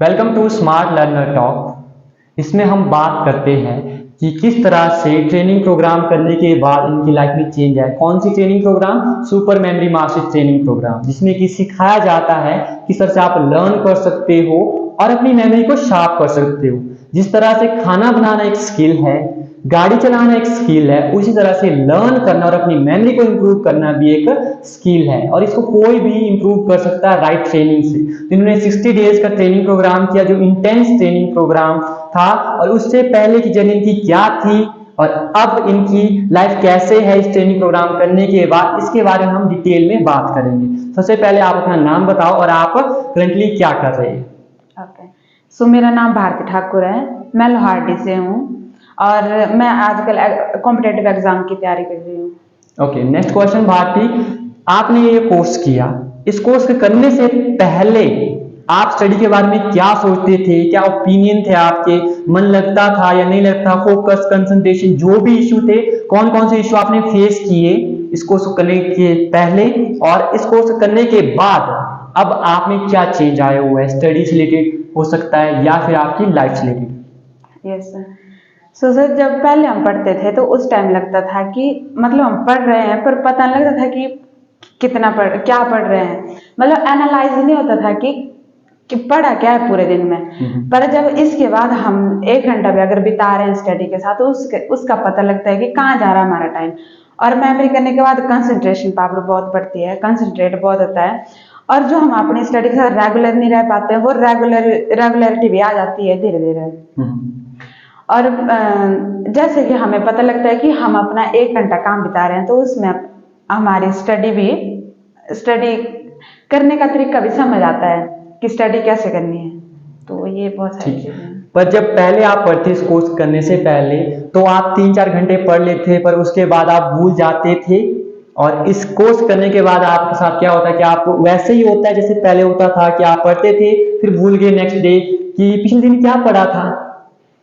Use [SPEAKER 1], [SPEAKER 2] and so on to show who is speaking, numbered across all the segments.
[SPEAKER 1] Welcome to smart learner talk. इसमें हम बात करते हैं कि किस तरह से ट्रेनिंग प्रोग्राम करने के बाद इनकी लाइफ में चेंज आए। कौन सी training program? Super memory master training program, जिसमें कि सिखाया जाता है किस तरह से आप लर्न कर सकते हो और अपनी मेमोरी को शार्प कर सकते हो। जिस तरह से खाना बनाना एक स्किल है, गाड़ी चलाना एक स्किल है, उसी तरह से लर्न करना और अपनी मेमोरी को इंप्रूव करना भी एक स्किल है और इसको कोई भी इंप्रूव कर सकता है राइट ट्रेनिंग से। तो इन्होंने 60 डेज का ट्रेनिंग प्रोग्राम किया जो इंटेंस ट्रेनिंग प्रोग्राम था, और उससे पहले की जर्नी इनकी क्या थी और अब इनकी लाइफ कैसे है इस ट्रेनिंग प्रोग्राम करने के बाद, इसके बारे में हम डिटेल में बात करेंगे। सबसे पहले आप अपना नाम बताओ और आप करंटली क्या कर रहे हैं।
[SPEAKER 2] ओके, सो मेरा नाम भारती ठाकुर है, मैं लोहारडी से हूँ और मैं आजकल कॉम्पिटेटिव एग्जाम की तैयारी कर रही हूँ।
[SPEAKER 1] ओके, नेक्स्ट क्वेश्चन भारती, आपने ये कोर्स किया, इस कोर्स के करने से पहले आप स्टडी के बारे में क्या सोचते थे? क्या ओपिनियन थे आपके? मन लगता था या नहीं लगता? फोकस, कंसंट्रेशन, जो भी इशू थे, कौन कौन से इशू आपने फेस किए इस कोर्स को करने के पहले और इस कोर्स करने के बाद? अब आप में क्या चेंज आया हुआ है? स्टडी से रिलेटेड हो सकता है या फिर आपकी लाइफ से related.
[SPEAKER 2] Yes sir. So sir, जब पहले हम पढ़ते थे तो उस टाइम लगता था कि मतलब हम पढ़ रहे हैं पर पता नहीं लगता था कि क्या पढ़ रहे हैं, मतलब एनालाइज नहीं होता था कि पढ़ा क्या है पूरे दिन में। पर जब इसके बाद हम 1 घंटा भी अगर बिता रहे हैं स्टडी के साथ तो उसका पता लगता है कि कहाँ जा रहा है हमारा टाइम। और मेमोरी करने के बाद कंसंट्रेशन पावर बहुत बढ़ती है, कंसंट्रेट बहुत होता है और जो हम अपनी स्टडी के साथ रेगुलर नहीं रह पाते हैं वो रेगुलरिटी भी आ जाती है धीरे धीरे। और जैसे कि हमें पता लगता है कि हम अपना 1 घंटा काम बिता रहे हैं तो उसमें हमारी स्टडी करने का तरीका भी समझ आता है कि स्टडी कैसे करनी है। तो ये बहुत सारी चीजें हैं।
[SPEAKER 1] पर जब पहले आप पढ़ते इस कोर्स करने से पहले तो आप 3-4 घंटे पढ़ लेते पर उसके बाद आप भूल जाते थे, और इस कोर्स करने के बाद आपके साथ क्या होता है कि आप वैसे ही होता है जैसे पहले होता था कि आप पढ़ते थे फिर भूल गए नेक्स्ट डे कि पिछले दिन क्या पढ़ा था?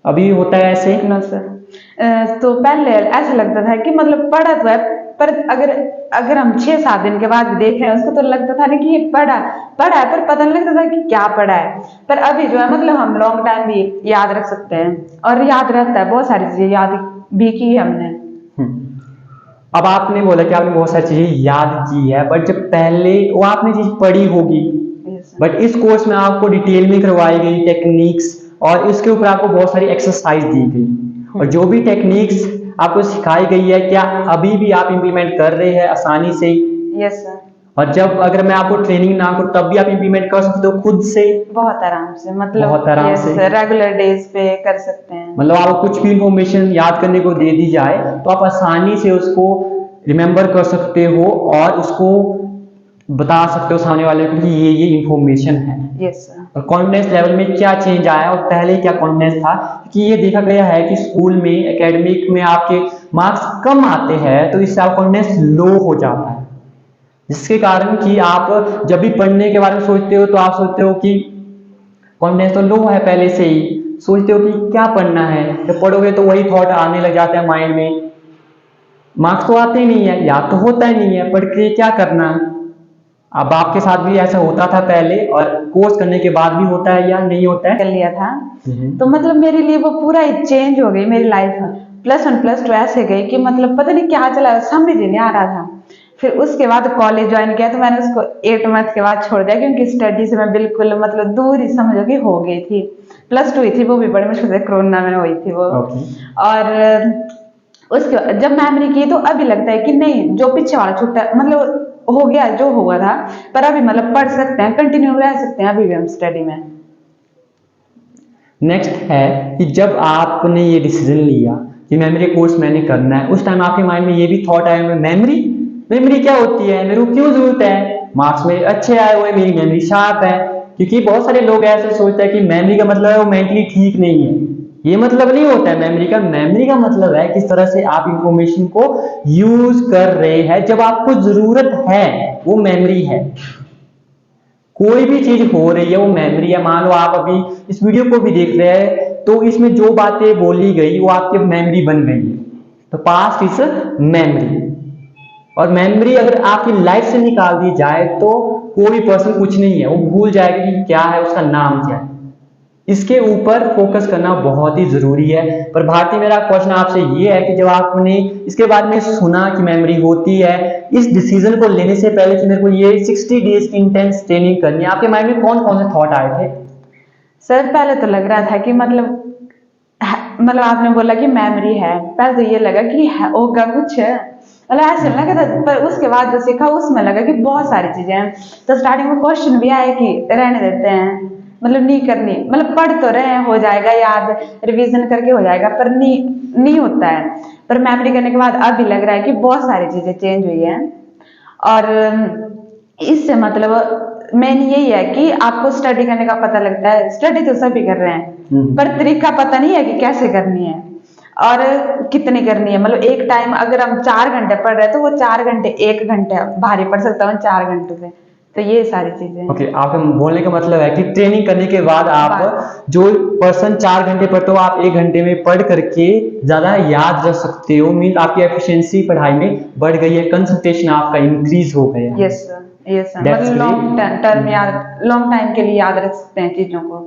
[SPEAKER 1] अभी होता है ऐसे?
[SPEAKER 2] नो सर, तो पहले ऐसा लगता था कि मतलब पढ़ा तो है पर अगर हम 6-7 दिन के बाद भी देख रहे हैं उसको तो लगता था ना कि ये पढ़ा है पर पता नहीं लगता था कि क्या पढ़ा है। पर अभी जो है मतलब हम लॉन्ग टाइम भी याद रख सकते हैं और याद रहता है, बहुत सारी चीजें याद भी की हमने।
[SPEAKER 1] अब आपने बोला कि आपने बहुत सारी चीजें याद की है, बट जब पहले वो आपने चीज पढ़ी होगी, बट इस कोर्स में आपको डिटेल में करवाई गई टेक्निक्स और इसके ऊपर आपको बहुत सारी एक्सरसाइज दी गई, और जो भी टेक्निक्स आपको सिखाई गई है क्या अभी भी आप इंप्लीमेंट कर रहे हैं आसानी से?
[SPEAKER 2] Yes sir.
[SPEAKER 1] और जब अगर मैं आपको ट्रेनिंग ना करूं तब भी आप इंप्लीमेंट कर सकते हो खुद से?
[SPEAKER 2] बहुत आराम से, मतलब
[SPEAKER 1] बहुत आराम से
[SPEAKER 2] रेगुलर डेज पे कर सकते हैं।
[SPEAKER 1] मतलब आपको कुछ भी इंफॉर्मेशन याद करने को दे दी जाए तो आप आसानी से उसको रिमेम्बर कर सकते हो और उसको बता सकते हो सामने वाले को कि ये इंफॉर्मेशन है।
[SPEAKER 2] Yes sir.
[SPEAKER 1] और कॉन्फिडेंस लेवल में क्या चेंज आया और पहले क्या कॉन्फिडेंस था? कि ये देखा गया है कि स्कूल में एकेडमिक में आपके मार्क्स कम आते हैं तो इससे आपका कॉन्फिडेंस लो हो जाता है, जिसके कारण कि आप जब भी पढ़ने के बारे में सोचते हो तो आप सोचते हो कि कॉन्फिडेंस तो लो है पहले से ही, सोचते हो कि क्या पढ़ना है, जब पढ़ोगे तो वही थॉट आने लग जाते हैं माइंड में, मार्क्स तो आते ही नहीं है, याद तो होता ही नहीं है, पढ़ के क्या करना। अब आपके साथ भी ऐसा होता था पहले और कोर्स करने के बाद भी होता है या नहीं होता है?
[SPEAKER 2] कर लिया था तो मतलब मेरे लिए वो पूरा ही चेंज हो गई मेरी लाइफ। +1 +2 ऐसे गई कि मतलब पता नहीं क्या चला, समझ नहीं आ रहा था। फिर उसके बाद कॉलेज ज्वाइन किया तो मैंने उसको 8 मंथ के बाद छोड़ दिया क्योंकि स्टडी से मैं बिल्कुल मतलब दूर ही समझो कि हो गई थी। +2 ही थी, वो भी बड़े मुश्किल से कोरोना में हुई थी वो। और उसके बाद जब मेमोरी की तो अभी लगता है कि नहीं, जो पीछे वाला छूटा मतलब हो गया जो हुआ था, पर अभी मतलब पढ़ सकते हैं, कंटिन्यू रह सकते हैं अभी भी हम स्टडी में।
[SPEAKER 1] नेक्स्ट है कि जब आपने ये डिसीजन लिया कि मेमोरी कोर्स मैंने करना है, उस टाइम आपके माइंड में ये भी थॉट आया मेमोरी क्या होती है, मेरे को क्यों जरूरत है, मार्क्स मेरे अच्छे आए हुए, मेरी मेमोरी शार्प है। क्योंकि बहुत सारे लोग ऐसे सोचते हैं कि मेमोरी का मतलब है वो मेंटली ठीक नहीं है, ये मतलब नहीं होता है मेमोरी का। मेमोरी का मतलब है किस तरह से आप इंफॉर्मेशन को यूज कर रहे हैं, जब आपको जरूरत है वो मेमोरी है। कोई भी चीज हो रही है वो मेमोरी है। मान लो आप अभी इस वीडियो को भी देख रहे हैं तो इसमें जो बातें बोली गई वो आपकी मेमोरी बन गई है, तो पास्ट इज मेमोरी। और मेमोरी अगर आपकी लाइफ से निकाल दी जाए तो कोई भी पर्सन कुछ नहीं है, वो भूल जाएगा कि क्या है, उसका नाम क्या है। इसके ऊपर फोकस करना बहुत ही जरूरी है। पर भारती, मेरा क्वेश्चन आपसे ये है कि जब आपने इसके बारे में सुना कि मेमोरी होती है, इस डिसीजन को लेने से पहले कि मेरे को ये 60 डेज की इंटेंस ट्रेनिंग करनी है, आपके माइंड में कौन कौन से थॉट आए थे?
[SPEAKER 2] सर पहले तो लग रहा था कि मतलब आपने बोला कि मेमोरी है, पहले तो ये लगा कि होगा कुछ, मतलब ऐसे लगा था। पर उसके बाद जो सीखा उसमें लगा कि बहुत सारी चीजें हैं। तो स्टार्टिंग में क्वेश्चन भी आए कि रहने देते हैं, मतलब नहीं करनी, मतलब पढ़ तो रहे हैं, हो जाएगा याद, रिवीजन करके हो जाएगा, पर नहीं होता है। पर मेमोरी करने के बाद अब भी लग रहा है कि बहुत सारी चीजें चेंज हुई है। और इससे मतलब मेन यही है कि आपको स्टडी करने का पता लगता है। स्टडी तो सभी कर रहे हैं, पर तरीका पता नहीं है कि कैसे करनी है और कितनी करनी है। मतलब एक टाइम अगर हम 4 घंटे पढ़ रहे हैं तो वो 4 घंटे 1 घंटे भारी पड़ सकता है 4 घंटे से। तो ये सारी चीजें।
[SPEAKER 1] ओके, आपका बोलने का मतलब है कि ट्रेनिंग करने के बाद आप जो पर्सन 4 घंटे पढ़ते हो, आप 1 घंटे में पढ़ करके ज्यादा याद रख सकते हो। मीन आपकी एफिशिएंसी पढ़ाई में बढ़ गई है, कंसंट्रेशन आपका इंक्रीज हो गया है।
[SPEAKER 2] यस सर, यस सर, मतलब लॉन्ग टाइम के लिए याद रख सकते हैं चीजों को,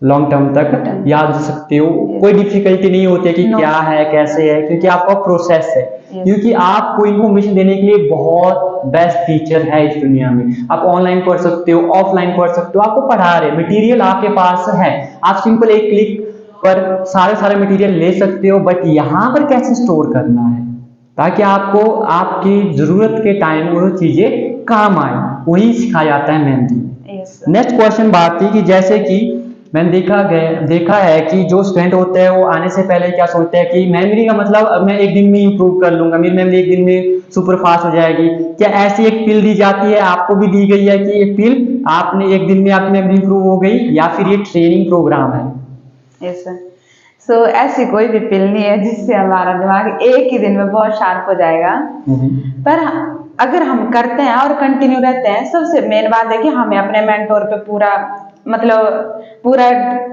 [SPEAKER 1] लॉन्ग टर्म तक याद रख सकते हो। कोई डिफिकल्टी नहीं होती है कि क्या है कैसे है, क्योंकि आपका प्रोसेस है। क्योंकि आपको इन्फॉर्मेशन देने के लिए बहुत बेस्ट टीचर है इस दुनिया में। आप ऑनलाइन पढ़ सकते हो, ऑफलाइन पढ़ सकते हो, आपको पढ़ा रहे, मटेरियल आपके पास है, आप सिंपल एक क्लिक पर सारे मटेरियल ले सकते हो। बट यहाँ पर कैसे स्टोर करना है ताकि आपको आपकी जरूरत के टाइम वो चीजें काम आए, वही सिखाया जाता है मेमोरी। नेक्स्ट क्वेश्चन बात थी कि जैसे कि मैंने देखा है कि जो स्टूडेंट होते हैं वो आने से पहले क्या सोचते हैं कि मेमोरी का मतलब अब मैं एक दिन में इंप्रूव कर लूंगा, मेरी मेमोरी एक दिन में सुपर फास्ट हो जाएगी। क्या ऐसी एक पिल दी जाती है, आपको भी दी गई है कि ये पिल आपने एक दिन में आपकी मेमोरी इंप्रूव हो गई, या फिर ये ट्रेनिंग प्रोग्राम है?
[SPEAKER 2] यस सर, सो ऐसी कोई भी पिल नहीं है जिससे हमारा दिमाग एक ही दिन में बहुत शार्प हो जाएगा। पर अगर हम करते हैं और कंटिन्यू रहते हैं, सबसे मेन बात है कि हमें अपने मेंटोर पे पूरा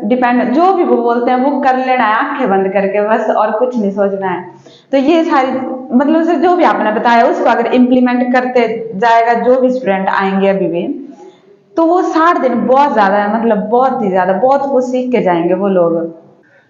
[SPEAKER 2] डिपेंड, जो भी वो बोलते हैं वो कर लेना है आंखें बंद करके बस, और कुछ नहीं सोचना है। तो ये सारी मतलब से जो भी आपने बताया उसको अगर इम्प्लीमेंट करते जाएगा जो भी स्टूडेंट आएंगे अभी भी, तो वो 60 दिन बहुत ज्यादा है, मतलब बहुत ही ज्यादा, बहुत कुछ सीख के जाएंगे वो लोग।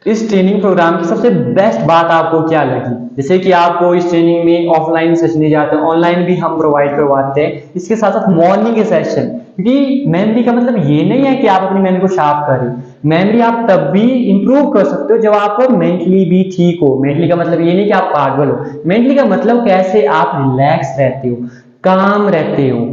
[SPEAKER 1] इस ट्रेनिंग प्रोग्राम की सबसे बेस्ट बात आपको क्या लगी? जैसे कि आपको इस ट्रेनिंग में ऑफलाइन सेशन नहीं जाते, ऑनलाइन भी हम प्रोवाइड करवाते हैं, इसके साथ साथ मॉर्निंग के सेशन। क्योंकि मेमोरी का मतलब ये नहीं है कि आप अपनी मेमोरी को शार्प करें, मेमोरी आप तब भी इंप्रूव कर सकते हो जब आप मेंटली भी ठीक हो। मेंटली का मतलब ये नहीं कि आप पागल हो, मेंटली का मतलब कैसे आप रिलैक्स रहते हो, काम रहते हो।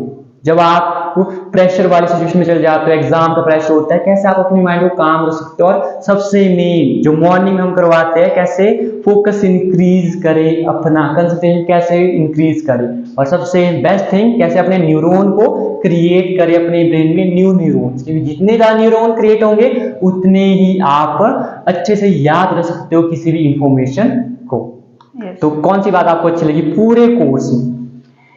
[SPEAKER 1] जब आप प्रेशर वाली सिचुएशन में चले जाते हो, एग्जाम का प्रेशर होता है, कैसे आप अपनी माइंड को काम रख सकते हो। और सबसे मेन जो मॉर्निंग में हम करवाते हैं, कैसे फोकस इंक्रीज करें, अपना कंसंट्रेशन कैसे इंक्रीज करें, और सबसे बेस्ट थिंग कैसे अपने न्यूरॉन को क्रिएट करें अपने ब्रेन में न्यू न्यूरॉन्स। क्योंकि जितने ज्यादा न्यूरॉन क्रिएट होंगे उतने ही आप अच्छे से याद रख सकते हो किसी भी इंफॉर्मेशन को। तो कौन सी बात आपको अच्छी लगी पूरे कोर्स में?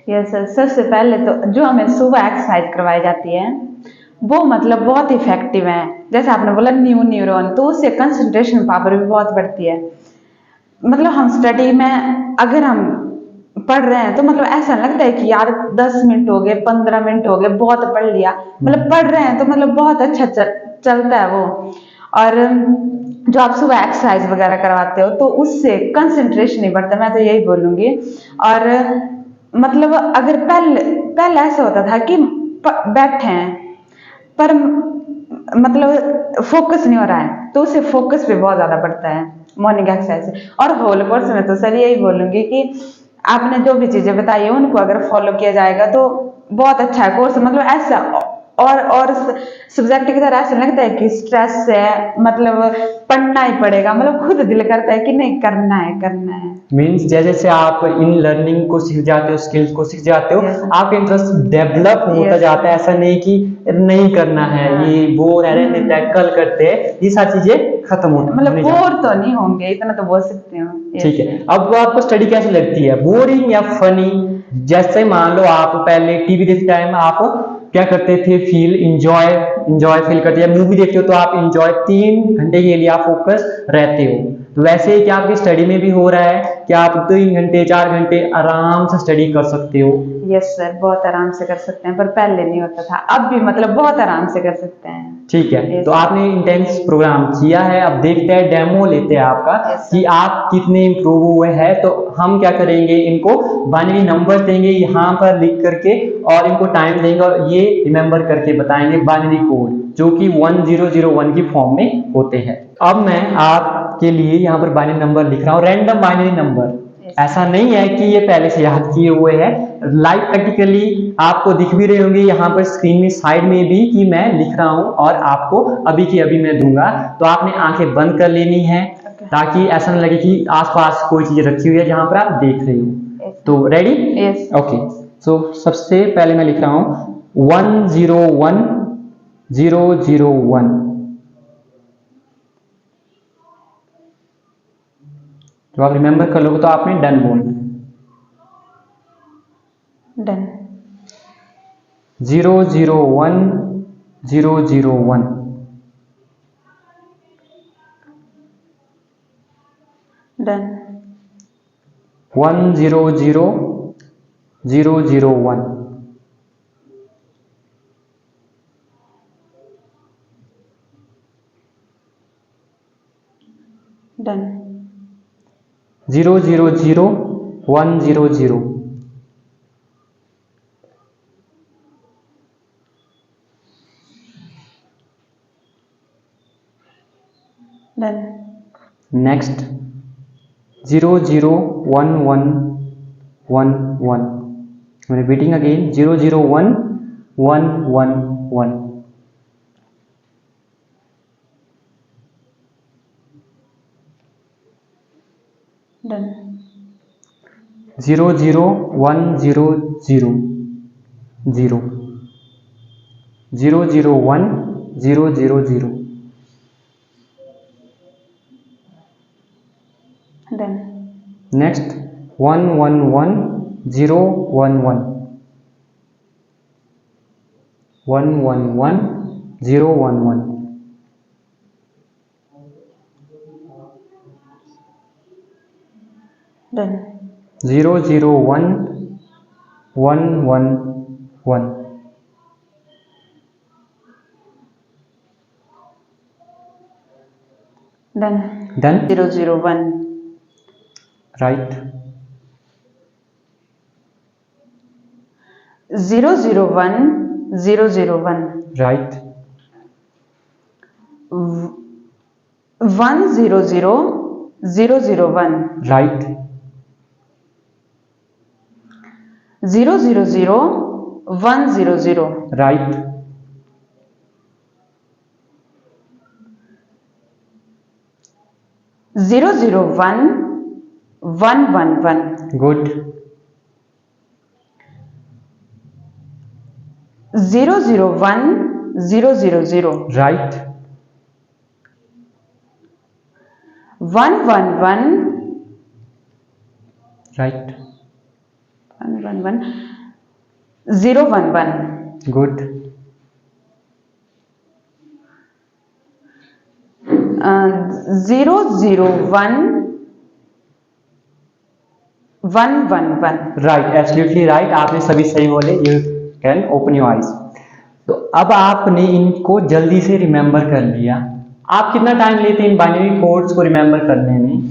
[SPEAKER 2] यस सर, सबसे पहले तो जो हमें सुबह एक्सरसाइज करवाई जाती है वो मतलब बहुत इफेक्टिव है। जैसे आपने बोला न्यू न्यूरॉन, तो उससे कंसंट्रेशन पावर भी बहुत बढ़ती है। मतलब हम स्टडी में अगर हम पढ़ रहे हैं तो मतलब ऐसा लगता है कि यार 10 मिनट हो गए, 15 मिनट हो गए, बहुत पढ़ लिया, मतलब पढ़ रहे हैं तो मतलब बहुत अच्छा चलता है वो। और जो आप सुबह एक्सरसाइज वगैरह करवाते हो तो उससे कंसंट्रेशन नहीं बढ़ता, मैं तो यही बोलूंगी। और मतलब अगर पहले ऐसा होता था कि बैठे हैं पर मतलब फोकस नहीं हो रहा है, तो उससे फोकस भी बहुत ज्यादा बढ़ता है मॉर्निंग एक्सरसाइज से। और होल कोर्स में तो सर यही बोलूंगी कि आपने जो भी चीजें बताई है उनको अगर फॉलो किया जाएगा तो बहुत अच्छा है कोर्स। मतलब ऐसा और सब्जेक्ट की तरह ऐसा लगता है कि स्ट्रेस है, मतलब पढ़ना ही पड़ेगा, मतलब खुद दिल करता है कि नहीं करना है।
[SPEAKER 1] मीन्स जैसे आप इन लर्निंग को सीख जाते हो, स्किल्स को सीख जाते हो, आपका इंटरेस्ट डेवलप होता जाता है। ऐसा नहीं कि नहीं करना है, ये बोर है, रहने देता है, कल करते हैं, ये सारी चीजें खत्म होती है।
[SPEAKER 2] मतलब बोर तो नहीं होंगे, इतना तो बोल सकते हो।
[SPEAKER 1] ठीक है, अब आपको स्टडी कैसी लगती है, बोरिंग या फनी? जैसे मान लो आप पहले टीवी देखते टाइम आप क्या करते थे, फील इंजॉय इंजॉय फील करते हैं, मूवी देखते हो तो आप इंजॉय 3 घंटे के लिए आप फोकस रहते हो। तो वैसे ही क्या आपकी स्टडी में भी हो रहा है कि आप 3 घंटे 4 घंटे आराम से स्टडी कर सकते हो?
[SPEAKER 2] यस सर, बहुत आराम से कर सकते हैं, पर पहले नहीं होता था, अब भी मतलब बहुत आराम से कर सकते हैं।
[SPEAKER 1] ठीक है,
[SPEAKER 2] Yes,
[SPEAKER 1] तो आपने इंटेंस प्रोग्राम किया है, अब देखते हैं, डेमो लेते हैं आपका
[SPEAKER 2] Yes,
[SPEAKER 1] कि आप कितने इम्प्रूव हुए हैं। तो हम क्या करेंगे, इनको बाइनरी नंबर देंगे यहाँ पर लिख करके और इनको टाइम देंगे और ये रिमेंबर करके बताएंगे बाइनरी कोड जो कि 1001 की फॉर्म में होते हैं। अब मैं आपके लिए यहाँ पर बाइनरी नंबर लिख रहा हूँ, रैंडम बाइनरी नंबर। ऐसा नहीं है कि ये पहले से याद किए हुए हैं, लाइव प्रैक्टिकली आपको दिख भी रहे होंगे यहाँ पर स्क्रीन में साइड में भी कि मैं लिख रहा हूँ और आपको अभी की अभी मैं दूंगा। तो आपने आंखें बंद कर लेनी है ताकि ऐसा न लगे कि आसपास कोई चीज रखी हुई है जहां पर आप देख रहे हो। तो रेडी?
[SPEAKER 2] यस।
[SPEAKER 1] ओके, सो सबसे पहले मैं लिख रहा हूं 101001। तो आप रिमेंबर कर लोगे तो आपने डन बोलना है।
[SPEAKER 2] Done.
[SPEAKER 1] 001001।
[SPEAKER 2] Done.
[SPEAKER 1] 100001।
[SPEAKER 2] Done.
[SPEAKER 1] 000100।
[SPEAKER 2] Done.
[SPEAKER 1] Next 001111। I'm repeating again 001111।
[SPEAKER 2] Done.
[SPEAKER 1] 001000। 001000।
[SPEAKER 2] Done.
[SPEAKER 1] Next 111011। 111011।
[SPEAKER 2] Done.
[SPEAKER 1] 001111।
[SPEAKER 2] Done.
[SPEAKER 1] Done?
[SPEAKER 2] 001।
[SPEAKER 1] Right.
[SPEAKER 2] 001001।
[SPEAKER 1] Right.
[SPEAKER 2] 100001।
[SPEAKER 1] Right.
[SPEAKER 2] 000100।
[SPEAKER 1] Right.
[SPEAKER 2] 001111।
[SPEAKER 1] Good.
[SPEAKER 2] 001000।
[SPEAKER 1] Right.
[SPEAKER 2] 111।
[SPEAKER 1] Right.
[SPEAKER 2] 111 011।
[SPEAKER 1] Good.
[SPEAKER 2] 00111।
[SPEAKER 1] Right, absolutely right, आपने सभी सही बोले। You can open your eyes. तो अब आपने इनको जल्दी से रिमेंबर कर लिया। आप कितना टाइम लेते हैं इन बाइनरी कोड्स को रिमेंबर करने में?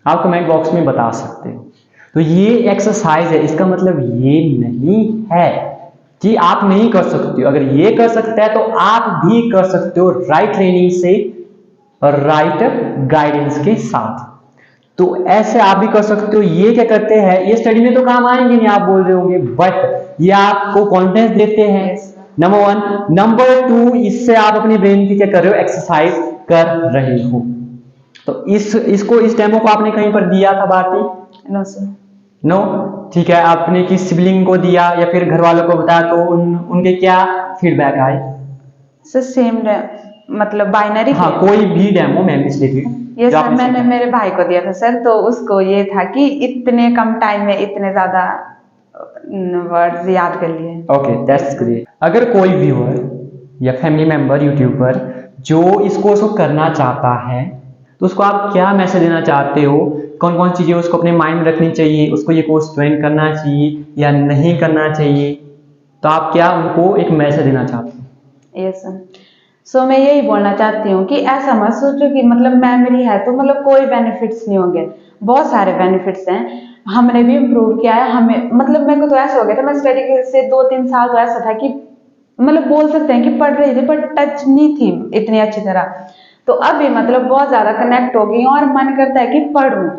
[SPEAKER 1] आप कमेंट बॉक्स में बता सकते हो। तो ये एक्सरसाइज है, इसका मतलब ये नहीं है कि आप नहीं कर सकते हो। अगर ये कर सकता है तो आप भी कर सकते हो, राइट ट्रेनिंग से और राइट गाइडेंस के साथ। तो ऐसे आप भी कर सकते हो। ये क्या करते हैं, ये स्टडी में तो काम आएंगे नहीं, आप बोल रहे होंगे, बट ये आपको कॉन्फिडेंस देते हैं, नंबर 1। नंबर 2, इससे आप अपने ब्रेन की क्या कर रहे हो, एक्सरसाइज कर रहे हो। तो इस डेमो को आपने कहीं पर दिया था भारती?
[SPEAKER 2] No sir.
[SPEAKER 1] नो, ठीक है। आपने किस सिबलिंग को दिया या फिर घर वालों को बताया तो उनके क्या फीडबैक आए?
[SPEAKER 2] सर सेम मतलब बाइनरी।
[SPEAKER 1] हाँ, कोई भी डेमो मैम रिलेटेड।
[SPEAKER 2] ये सर मैंने मेरे भाई को दिया था सर, तो उसको ये था कि इतने कम टाइम में इतने ज्यादा वर्ड्स याद कर लिए।
[SPEAKER 1] Okay, that's great. अगर कोई व्यूअर या फैमिली मेंबर यूट्यूबर जो इस कोर्स को करना चाहता है, तो उसको आप क्या मैसेज देना चाहते हो? कौन कौन चीज़ें उसको अपने माइंड में रखनी चाहिए? उसको ये कोर्स ज्वाइन करना चाहिए या नहीं करना चाहिए? तो आप क्या उनको एक मैसेज देना चाहते हो?
[SPEAKER 2] यस सो मैं यही बोलना चाहती हूँ कि ऐसा मत सोचो कि मतलब मेमोरी है तो मतलब कोई बेनिफिट्स नहीं होंगे। बहुत सारे बेनिफिट्स हैं। हमने भी इम्प्रूव किया है। हमें मतलब मेरे को तो ऐसा हो गया था, मैं स्टडी से 2-3 साल तो ऐसा था कि मतलब बोल सकते हैं कि पढ़ रही थी पर टच नहीं थी इतनी अच्छी तरह। तो अभी मतलब बहुत ज्यादा कनेक्ट हो गई हूँ और मन करता है कि पढूं।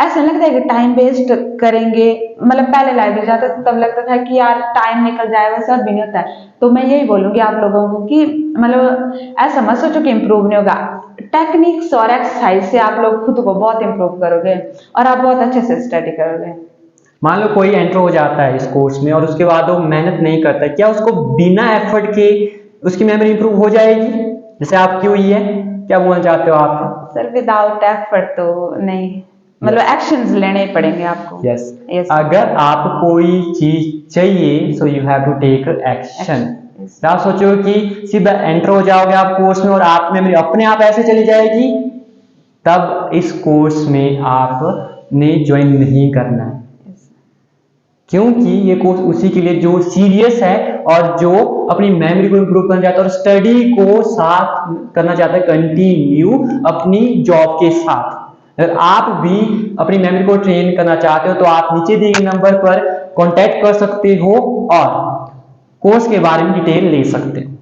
[SPEAKER 2] ऐसा नहीं लगता है कि टाइम वेस्ट करेंगे। मतलब पहले लाइब्रेरी जाता था तब लगता था कि यार टाइम निकल जाएगा, सब भी नहीं होता है। तो मैं यही बोलूंगी आप लोगों को कि मतलब ऐसा मत सोचो कि इम्प्रूव नहीं होगा। टेक्निक्स और एक्सरसाइज से आप लोग खुद को बहुत इम्प्रूव करोगे और आप बहुत अच्छे से स्टडी करोगे।
[SPEAKER 1] मान लो कोई एंटर हो जाता है इस कोर्स में और उसके बाद वो मेहनत नहीं करता, क्या उसको बिना एफर्ट के उसकी मेमोरी इंप्रूव हो जाएगी जैसे आपकी हुई है? क्या बोलना चाहते हो आप?
[SPEAKER 2] सर विदाउट एफर्ट तो नहीं, मतलब एक्शंस लेने ही पड़ेंगे आपको।
[SPEAKER 1] Yes
[SPEAKER 2] Yes.
[SPEAKER 1] अगर आप कोई चीज चाहिए so you have to take action.
[SPEAKER 2] Yes.
[SPEAKER 1] आप सोचो कि सीधा एंटर हो जाओगे आप कोर्स में और आप मेमोरी अपने आप ऐसे चली जाएगी, तब इस कोर्स में आपने ज्वाइन नहीं करना है। क्योंकि ये कोर्स उसी के लिए जो सीरियस है और जो अपनी मेमोरी को इंप्रूव करना चाहता है और स्टडी को साथ करना चाहता है कंटिन्यू अपनी जॉब के साथ। अगर आप भी अपनी मेमोरी को ट्रेन करना चाहते हो तो आप नीचे दिए गए नंबर पर कांटेक्ट कर सकते हो और कोर्स के बारे में डिटेल ले सकते हो।